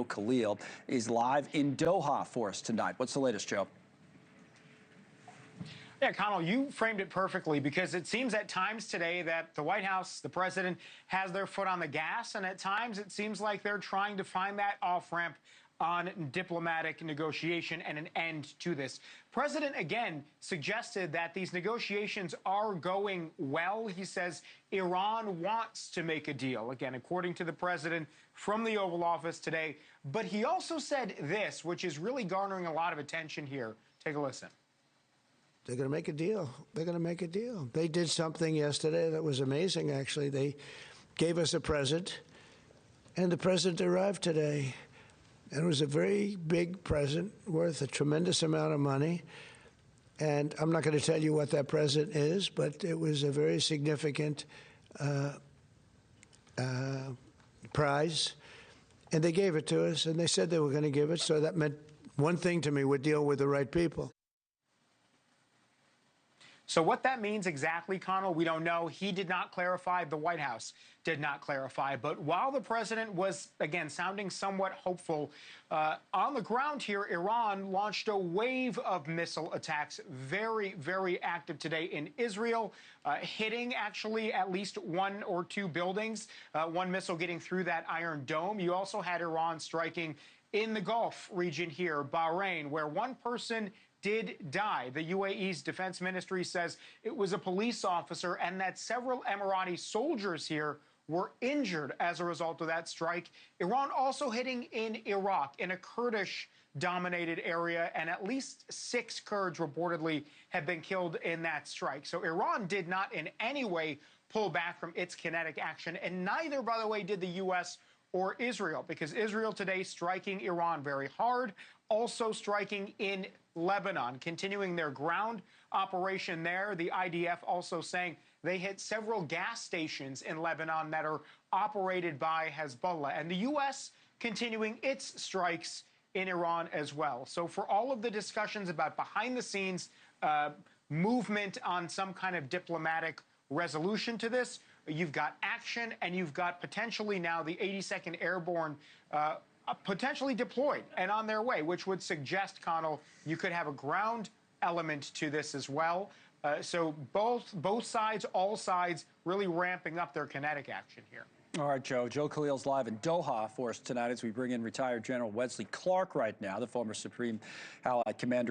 Khalil. He's live in Doha for us tonight. What's the latest, Joe? Yeah, Connell, you framed it perfectly, because it seems at times today that the White House, the president, has their foot on the gas, and at times it seems like they're trying to find that off-ramp on diplomatic negotiation and an end to this. President, again, suggested that these negotiations are going well. He says Iran wants to make a deal, again, according to the president from the Oval Office today. But he also said this, which is really garnering a lot of attention here. Take a listen. They're going to make a deal. They're going to make a deal. They did something yesterday that was amazing, actually. They gave us a present, and the present arrived today. And it was a very big present worth a tremendous amount of money. And I'm not going to tell you what that present is, but it was a very significant prize. And they gave it to us, and they said they were going to give it. So that meant one thing to me: we'd deal with the right people. So what that means exactly, Connell, we don't know. He did not clarify. The White House did not clarify. But while the president was, again, sounding somewhat hopeful, on the ground here, Iran launched a wave of missile attacks, very, very active today in Israel, hitting actually at least one or two buildings, one missile getting through that Iron Dome. You also had Iran striking in the Gulf region here, Bahrain, where one person did die. The UAE's defense ministry says it was a police officer, and that several Emirati soldiers here were injured as a result of that strike. Iran also hitting in Iraq, in a Kurdish-dominated area, and at least 6 Kurds reportedly have been killed in that strike. So Iran did not in any way pull back from its kinetic action, and neither, by the way, did the U.S. or Israel, because Israel today striking Iran very hard, also striking in Lebanon, continuing their ground operation there. The IDF also saying they hit several gas stations in Lebanon that are operated by Hezbollah. And the U.S. continuing its strikes in Iran as well. So for all of the discussions about behind-the-scenes movement on some kind of diplomatic resolution to this, you've got action, and you've got potentially now the 82nd Airborne potentially deployed and on their way, which would suggest, Connell, you could have a ground element to this as well. So both sides, all sides, really ramping up their kinetic action here. All right, Joe. Joe Khalil's live in Doha for us tonight as we bring in retired General Wesley Clark right now, the former Supreme Allied Commander.